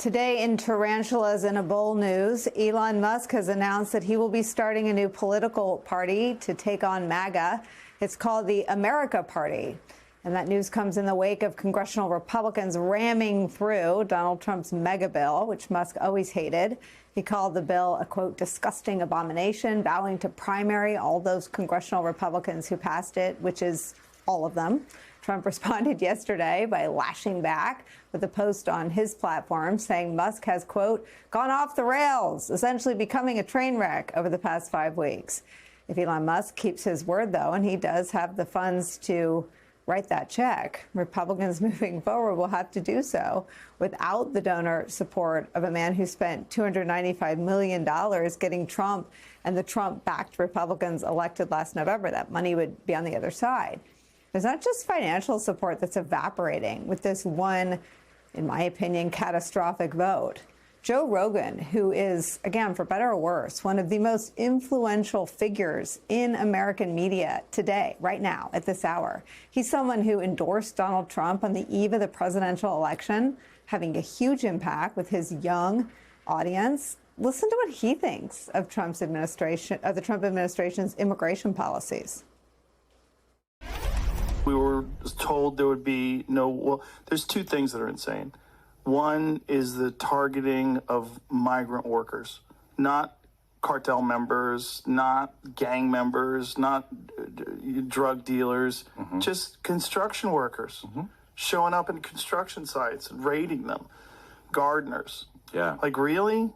Today in Tarantulas in a Bowl news, Elon Musk has announced that he will be starting a new political party to take on MAGA. It's called the America Party. And that news comes in the wake of congressional Republicans ramming through Donald Trump's mega bill, which Musk always hated. He called the bill a, quote, disgusting abomination, vowing to primary all those congressional Republicans who passed it, which is all of them. Trump responded yesterday by lashing back with a post on his platform saying Musk has, quote, gone off the rails, essentially becoming a train wreck over the past 5 weeks. If Elon Musk keeps his word, though, and he does have the funds to write that check, Republicans moving forward will have to do so without the donor support of a man who spent $295 million getting Trump and the Trump-backed Republicans elected last November. That money would be on the other side. There's not just financial support that's evaporating with this one, in my opinion, catastrophic vote. Joe Rogan, who is, again, for better or worse, one of the most influential figures in American media today, right now, at this hour. He's someone who endorsed Donald Trump on the eve of the presidential election, having a huge impact with his young audience. Listen to what he thinks of Trump's administration, of the Trump administration's immigration policies. We were told there would be no, well, there's two things that are insane. One is the targeting of migrant workers, not cartel members, not gang members, not drug dealers, just construction workers showing up in construction sites and raiding them, gardeners. Yeah. Like, really?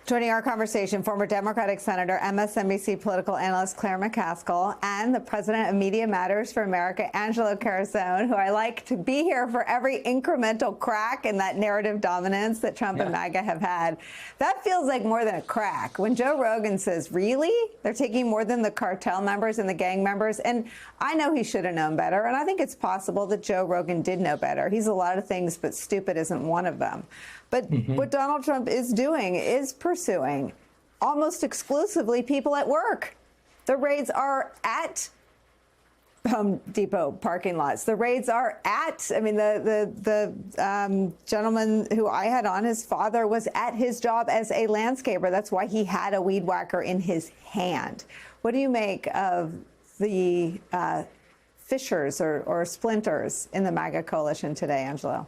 Joining our conversation, former Democratic Senator, MSNBC political analyst Claire McCaskill, and the president of Media Matters for America, Angelo Carusone, who I like to be here for every incremental crack in that narrative dominance that Trump and MAGA have had. That feels like more than a crack. When Joe Rogan says, really? They're taking more than the cartel members and the gang members? And I know he should have known better, and I think it's possible that Joe Rogan did know better. He's a lot of things, but stupid isn't one of them. But what Donald Trump is doing is pursuing almost exclusively people at work. The raids are at Home Depot parking lots. The raids are at, I mean, the gentleman who I had on, his father was at his job as a landscaper. That's why he had a weed whacker in his hand. What do you make of the fissures or splinters in the MAGA coalition today, Angelo?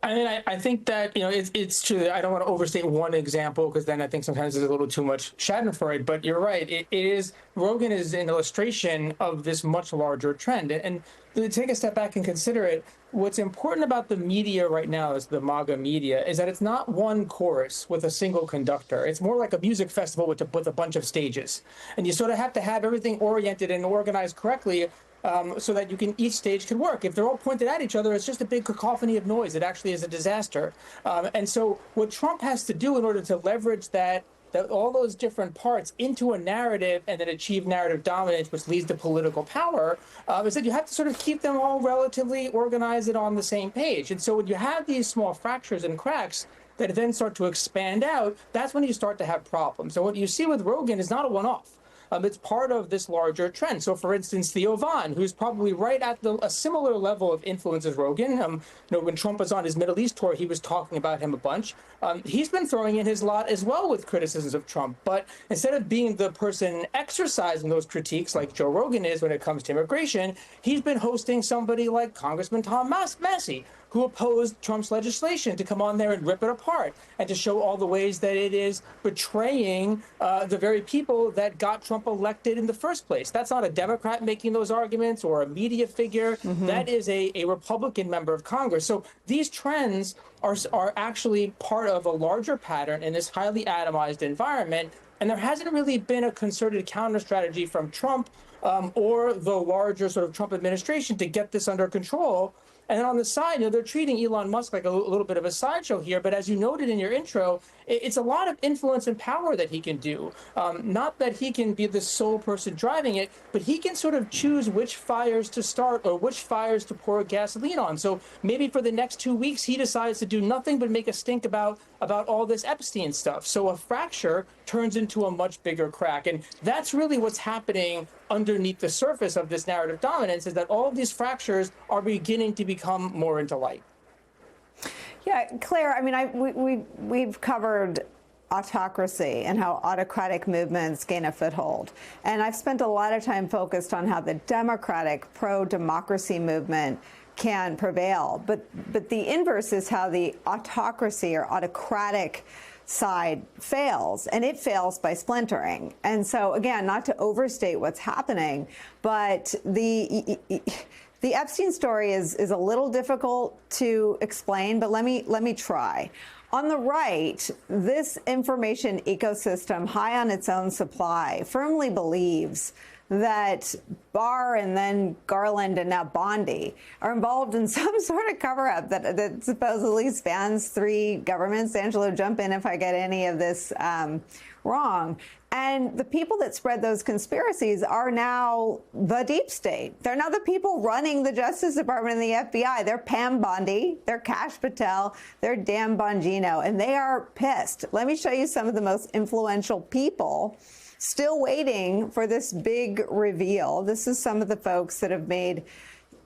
I mean, I think that, you know, it's true. I don't want to overstate one example because then I think sometimes there's a little too much Schadenfreude. But you're right. It is, Rogan is an illustration of this much larger trend. And to take a step back and consider it, what's important about the media right now, is the MAGA media, is that it's not one chorus with a single conductor. It's more like a music festival with a bunch of stages. And you sort of have to have everything oriented and organized correctly so that each stage can work. If they're all pointed at each other, it's just a big cacophony of noise. It actually is a disaster. And so what Trump has to do in order to leverage that all those different parts into a narrative and then achieve narrative dominance, which leads to political power, is that you have to sort of keep them all relatively organized and on the same page. And so when you have these small fractures and cracks that then start to expand out, that's when you start to have problems. So what you see with Rogan is not a one-off. It's part of this larger trend. So, for instance, Theo Von, who's probably right at a similar level of influence as Rogan. You know, when Trump was on his Middle East tour, he was talking about him a bunch. He's been throwing in his lot as well with criticisms of Trump. But instead of being the person exercising those critiques like Joe Rogan is when it comes to immigration, he's been hosting somebody like Congressman Tom Massie, who opposed Trump's legislation, to come on there and rip it apart and to show all the ways that it is betraying the very people that got Trump elected in the first place. That's not a Democrat making those arguments or a media figure. That is a Republican member of Congress. So these trends are actually part of a larger pattern in this highly atomized environment. And there hasn't really been a concerted counter strategy from Trump or the larger sort of Trump administration to get this under control. And then on the side, you know, they're treating Elon Musk like a little bit of a sideshow here. But as you noted in your intro, it's a lot of influence and power that he can do. Not that he can be the sole person driving it, but he can sort of choose which fires to start or which fires to pour gasoline on. So maybe for the next 2 weeks, he decides to do nothing but make a stink about about all this Epstein stuff. So a fracture turns into a much bigger crack. And that's really what's happening underneath the surface of this narrative dominance, is that all of these fractures are beginning to become more into light. Yeah, Claire, I mean, we've covered autocracy and how autocratic movements gain a foothold. And I've spent a lot of time focused on how the democratic pro-democracy movement can prevail. But the inverse is how the autocracy or autocratic side fails, and it fails by splintering. And so, again, not to overstate what's happening, but the Epstein story is a little difficult to explain, but let me try. On the right, this information ecosystem, high on its own supply, firmly believes that Barr and then Garland and now Bondi are involved in some sort of cover-up that supposedly spans 3 governments. Angelo, jump in if I get any of this wrong. And the people that spread those conspiracies are now the deep state. They're now the people running the Justice Department and the FBI. They're Pam Bondi, they're Kash Patel, they're Dan Bongino, and they are pissed. Let me show you some of the most influential people still waiting for this big reveal. This is some of the folks that have made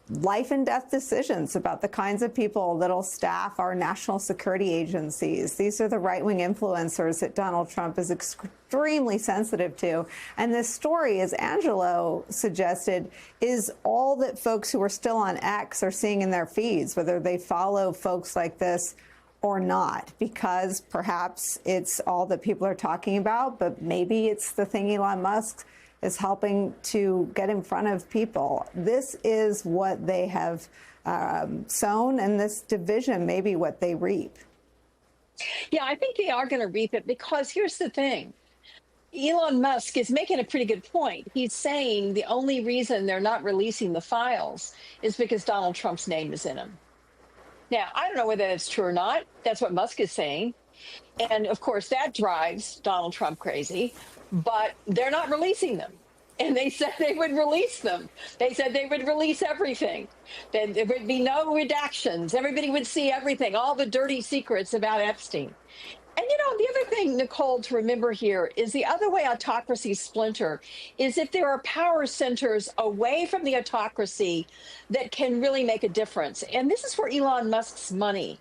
life and death decisions about the kinds of people that'll staff our national security agencies. These are the right-wing influencers that Donald Trump is extremely sensitive to. And this story, as Angelo suggested, is all that folks who are still on X are seeing in their feeds, whether they follow folks like this or not, because perhaps it's all that people are talking about, but maybe it's the thing Elon Musk is helping to get in front of people. This is what they have sown, and this division may be what they reap. Yeah, I think they are going to reap it, because here's the thing. Elon Musk is making a pretty good point. He's saying the only reason they're not releasing the files is because Donald Trump's name is in them. Now, I don't know whether that's true or not. That's what Musk is saying. And of course, that drives Donald Trump crazy, but they're not releasing them. And they said they would release them. They said they would release everything. Then there would be no redactions. Everybody would see everything, all the dirty secrets about Epstein. And, you know, the other thing, Nicole, to remember here is the other way autocracies splinter is if there are power centers away from the autocracy that can really make a difference. And this is where Elon Musk's money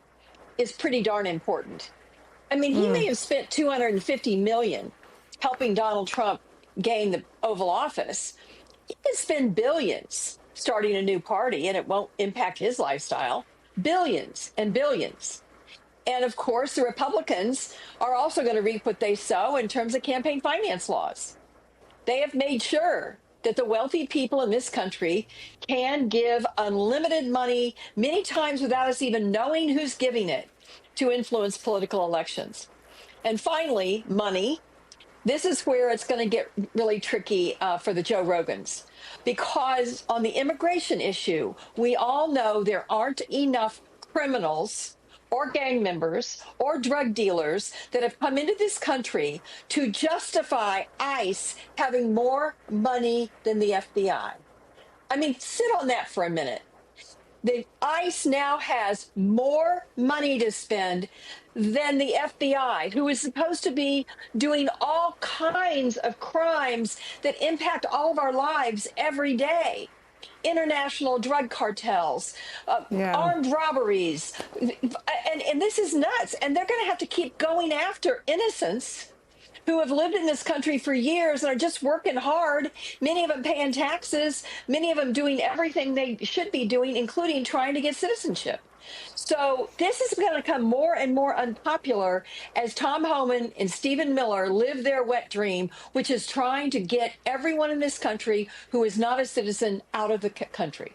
is pretty darn important. I mean, he may have spent $250 million helping Donald Trump gain the Oval Office. He can spend billions starting a new party, and it won't impact his lifestyle. Billions and billions. And of course, the Republicans are also going to reap what they sow in terms of campaign finance laws. They have made sure that the wealthy people in this country can give unlimited money, many times without us even knowing who's giving it, to influence political elections. And finally, money. This is where it's going to get really tricky for the Joe Rogans, because on the immigration issue, we all know there aren't enough criminals or gang members or drug dealers that have come into this country to justify ICE having more money than the FBI. I mean, sit on that for a minute. The ICE now has more money to spend than the FBI, who is supposed to be doing all kinds of crimes that impact all of our lives every day. International drug cartels, armed robberies. And this is nuts. And they're going to have to keep going after innocents who have lived in this country for years and are just working hard, many of them paying taxes, many of them doing everything they should be doing, including trying to get citizenship. So this is going to become more and more unpopular as Tom Homan and Stephen Miller live their wet dream, which is trying to get everyone in this country who is not a citizen out of the country.